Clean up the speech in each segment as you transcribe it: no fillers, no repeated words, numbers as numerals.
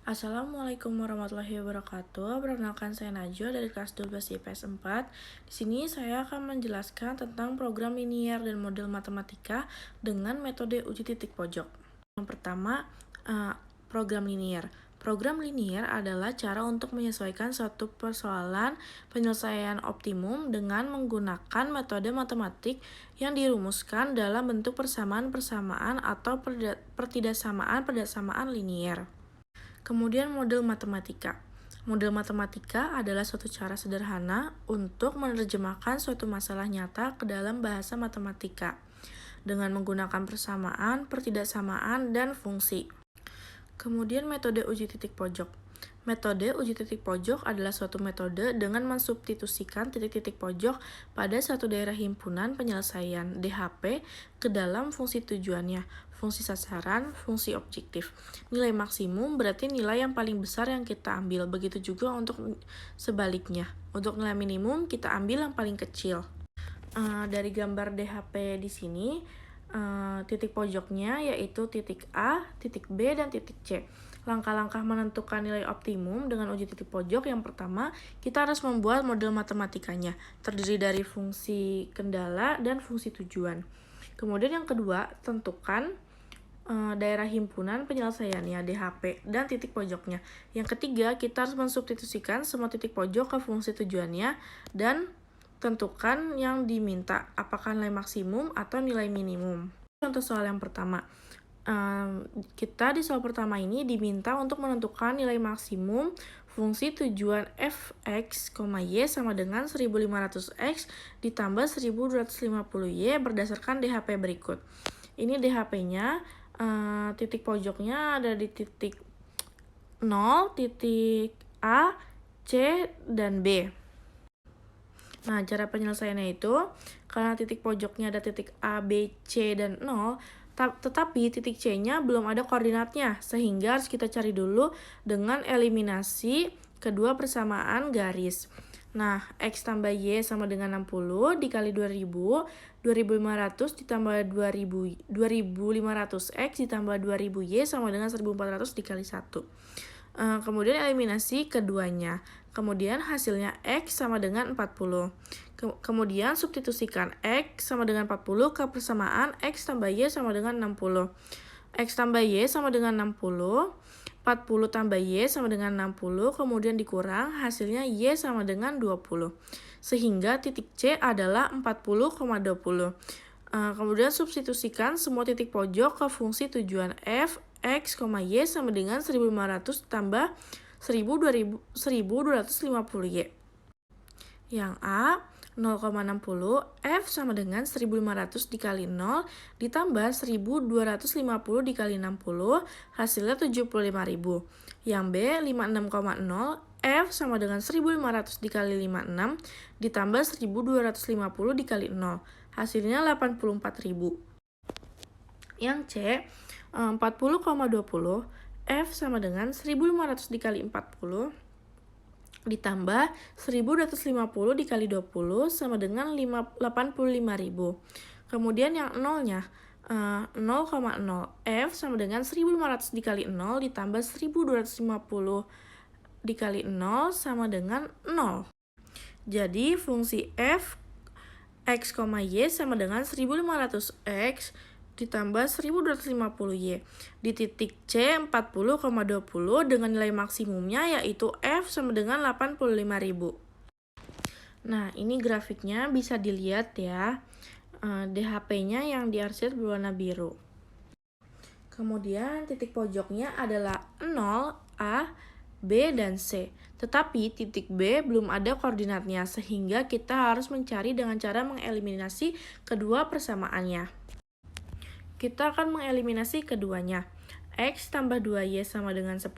Assalamualaikum warahmatullahi wabarakatuh. Perkenalkan saya Najwa dari kelas 12 IPS 4. Di sini saya akan menjelaskan tentang program linier dan model matematika dengan metode uji titik pojok. Yang pertama, program linier. Program linier adalah cara untuk menyesuaikan suatu persoalan penyelesaian optimum dengan menggunakan metode matematik yang dirumuskan dalam bentuk persamaan-persamaan atau pertidaksamaan linier. Kemudian model matematika. Model matematika adalah suatu cara sederhana untuk menerjemahkan suatu masalah nyata ke dalam bahasa matematika dengan menggunakan persamaan, pertidaksamaan, dan fungsi. Kemudian metode uji titik pojok. Metode uji titik pojok adalah suatu metode dengan mensubstitusikan titik-titik pojok pada satu daerah himpunan penyelesaian DHP ke dalam fungsi tujuannya, fungsi sasaran, fungsi objektif. Nilai maksimum berarti nilai yang paling besar yang kita ambil, begitu juga untuk sebaliknya. Untuk nilai minimum kita ambil yang paling kecil. Dari gambar DHP di sini, titik pojoknya yaitu titik A, titik B, dan titik C. Langkah-langkah menentukan nilai optimum dengan uji titik pojok. Yang pertama, kita harus membuat model matematikanya, terdiri dari fungsi kendala dan fungsi tujuan. Kemudian yang kedua, tentukan daerah himpunan penyelesaiannya, DHP, dan titik pojoknya. Yang ketiga, kita harus mensubstitusikan semua titik pojok ke fungsi tujuannya, dan tentukan yang diminta, apakah nilai maksimum atau nilai minimum. Contoh soal yang pertama, kita di soal pertama ini diminta untuk menentukan nilai maksimum fungsi tujuan fx, y sama dengan 1500x ditambah 1250y berdasarkan DHP berikut. Ini DHP-nya, titik pojoknya ada di titik 0, titik A, C, dan B. Nah, cara penyelesaiannya itu, karena titik pojoknya ada titik A, B, C, dan 0, tetapi titik C-nya belum ada koordinatnya, sehingga harus kita cari dulu dengan eliminasi kedua persamaan garis. Nah, X tambah Y sama dengan 60 dikali 2000, 2500 ditambah 2500X ditambah 2000Y sama dengan 1400 dikali 1. Kemudian eliminasi keduanya. Kemudian hasilnya X sama dengan 40. Kemudian substitusikan X sama dengan 40 ke persamaan X tambah Y sama dengan 60. X tambah Y sama dengan 60. 40 tambah Y sama dengan 60. Kemudian dikurang, hasilnya Y sama dengan 20. Sehingga titik C adalah 40,20. Kemudian substitusikan semua titik pojok ke fungsi tujuan f, X, Y sama dengan 1500 tambah 1250Y. Yang A, 0,60, F sama dengan 1500 dikali 0 ditambah 1250 dikali 60, hasilnya 75.000. Yang B, 56,0, F sama dengan 1500 dikali 56 ditambah 1250 dikali 0, hasilnya 84.000. Yang C, 40,20, F sama dengan 1500 dikali 40 ditambah 1250 dikali 20 sama dengan 85.000. Kemudian yang nolnya, 0,0, F sama dengan 1500 dikali 0 ditambah 1250 dikali 0 sama dengan 0. Jadi fungsi F, X, Y sama dengan 1500X ditambah 1250Y. Di titik C, 40,20 dengan nilai maksimumnya yaitu F sama dengan 85.000. Nah, ini grafiknya bisa dilihat ya. DHP-nya yang diarsir berwarna biru. Kemudian titik pojoknya adalah 0, A, B, dan C. Tetapi titik B belum ada koordinatnya, sehingga kita harus mencari dengan cara mengeliminasi kedua persamaannya. Kita akan mengeliminasi keduanya. X tambah 2Y sama dengan 10,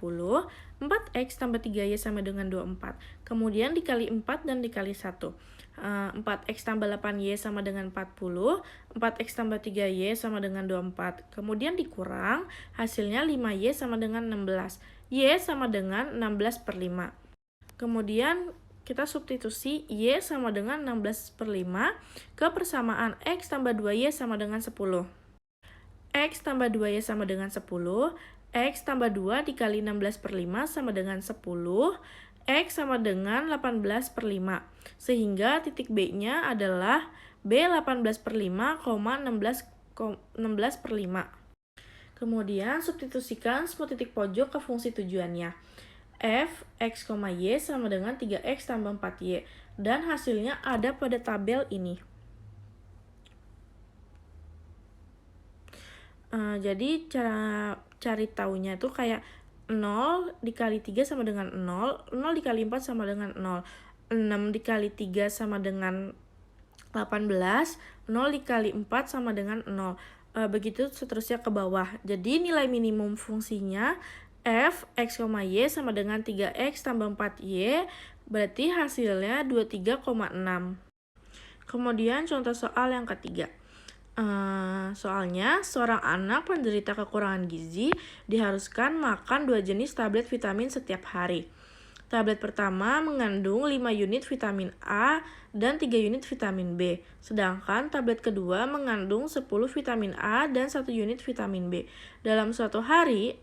4X tambah 3Y sama dengan 24. Kemudian dikali 4 dan dikali 1. 4X tambah 8Y sama dengan 40, 4X tambah 3Y sama dengan 24. Kemudian dikurang, hasilnya 5Y sama dengan 16. Y sama dengan 16 per 5. Kemudian kita substitusi Y sama dengan 16 per 5 ke persamaan X tambah 2Y sama dengan 10. X tambah 2Y sama dengan 10, X tambah 2 dikali 16 per 5 sama dengan 10. X sama dengan 18 per 5. Sehingga titik B-nya adalah B 18 per 5, 16 per 5. Kemudian substitusikan semua titik pojok ke fungsi tujuannya. F, X, Y sama dengan 3X tambah 4Y. Dan hasilnya ada pada tabel ini. Jadi cara cari taunya itu kayak 0 dikali 3 sama dengan 0, 0 dikali 4 sama dengan 0, 6 dikali 3 sama dengan 18, 0 dikali 4 sama dengan 0. Begitu seterusnya ke bawah. Jadi nilai minimum fungsinya F, X, Y sama dengan 3X tambah 4Y, berarti hasilnya 23,6. Kemudian contoh soal yang ketiga. Soalnya, seorang anak penderita kekurangan gizi diharuskan makan 2 jenis tablet vitamin setiap hari. Tablet pertama mengandung 5 unit vitamin A dan 3 unit vitamin B. Sedangkan tablet kedua mengandung 10 vitamin A dan 1 unit vitamin B. Dalam satu hari,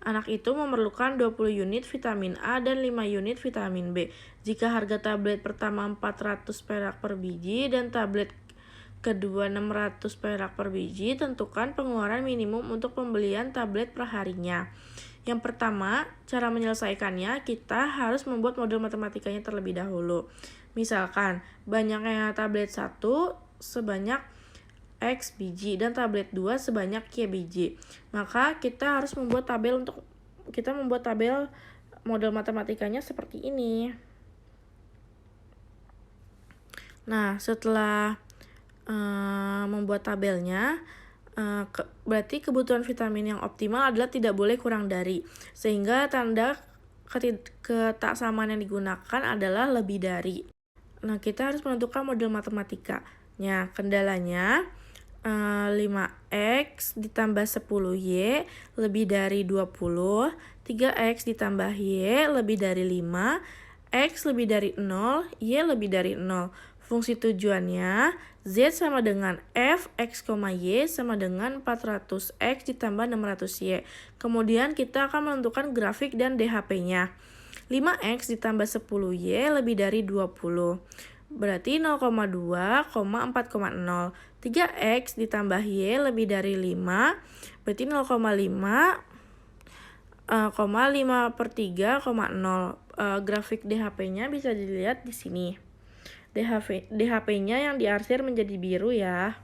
anak itu memerlukan 20 unit vitamin A dan 5 unit vitamin B. Jika harga tablet pertama 400 perak per biji dan tablet kedua 600 perak per biji, tentukan pengeluaran minimum untuk pembelian tablet per harinya. Yang pertama, cara menyelesaikannya, kita harus membuat model matematikanya terlebih dahulu. Misalkan, banyaknya tablet 1 sebanyak X biji dan tablet 2 sebanyak Y biji. Maka kita harus membuat tabel model matematikanya seperti ini. Nah, setelah membuat tabelnya, berarti kebutuhan vitamin yang optimal adalah tidak boleh kurang dari, sehingga tanda ketaksamaan yang digunakan adalah lebih dari. Nah, kita harus menentukan model matematikanya. Kendalanya 5X ditambah 10Y lebih dari 20, 3X ditambah Y lebih dari 5, X lebih dari 0, Y lebih dari 0. Fungsi tujuannya, Z sama dengan F, X, Y sama dengan 400X ditambah 600Y. Kemudian kita akan menentukan grafik dan DHP-nya. 5X ditambah 10Y lebih dari 20. Berarti 0,2, 4,0. 3X ditambah Y lebih dari 5. Berarti 0,5, 5 per 3,0. Grafik DHP-nya bisa dilihat di sini. DHP-nya yang diarsir menjadi biru ya.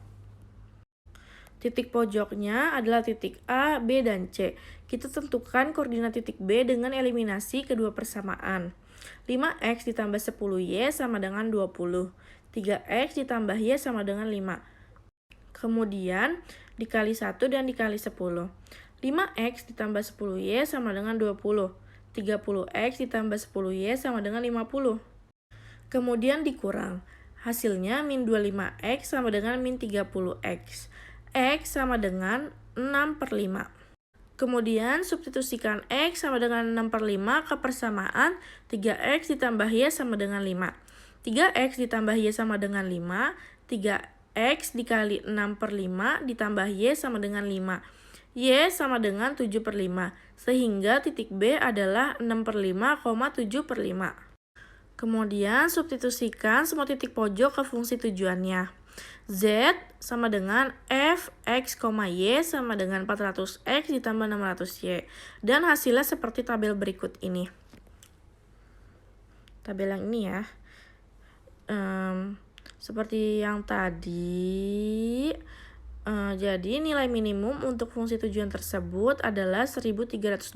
Titik pojoknya adalah titik A, B, dan C. Kita tentukan koordinat titik B dengan eliminasi kedua persamaan. 5X ditambah 10Y sama dengan 20. 3X ditambah Y sama dengan 5. Kemudian dikali 1 dan dikali 10. 5X ditambah 10Y sama dengan 20. 30X ditambah 10Y sama dengan 50. Kemudian dikurang. Hasilnya min 25X sama dengan min 30X. X sama dengan 6 per 5. Kemudian substitusikan X sama dengan 6 per 5 ke persamaan 3X ditambah Y sama dengan 5. 3X ditambah Y sama dengan 5. 3X dikali 6 per 5 ditambah Y sama dengan 5. Y sama dengan 7 per 5. Sehingga titik B adalah 6 per 5, 7 per 5. Kemudian substitusikan semua titik pojok ke fungsi tujuannya. Z sama dengan F, X, Y sama dengan 400X ditambah 600Y. Dan hasilnya seperti tabel berikut ini. Tabel yang ini ya. Seperti yang tadi. Jadi nilai minimum untuk fungsi tujuan tersebut adalah 1320.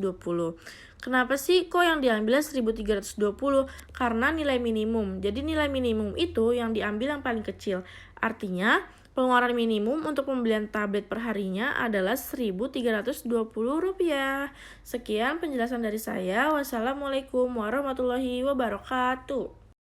Kenapa sih kok yang diambil 1320? Karena nilai minimum. Jadi nilai minimum itu yang diambil yang paling kecil. Artinya pengeluaran minimum untuk pembelian tablet per harinya adalah Rp1.320. Sekian penjelasan dari saya. Wassalamualaikum warahmatullahi wabarakatuh.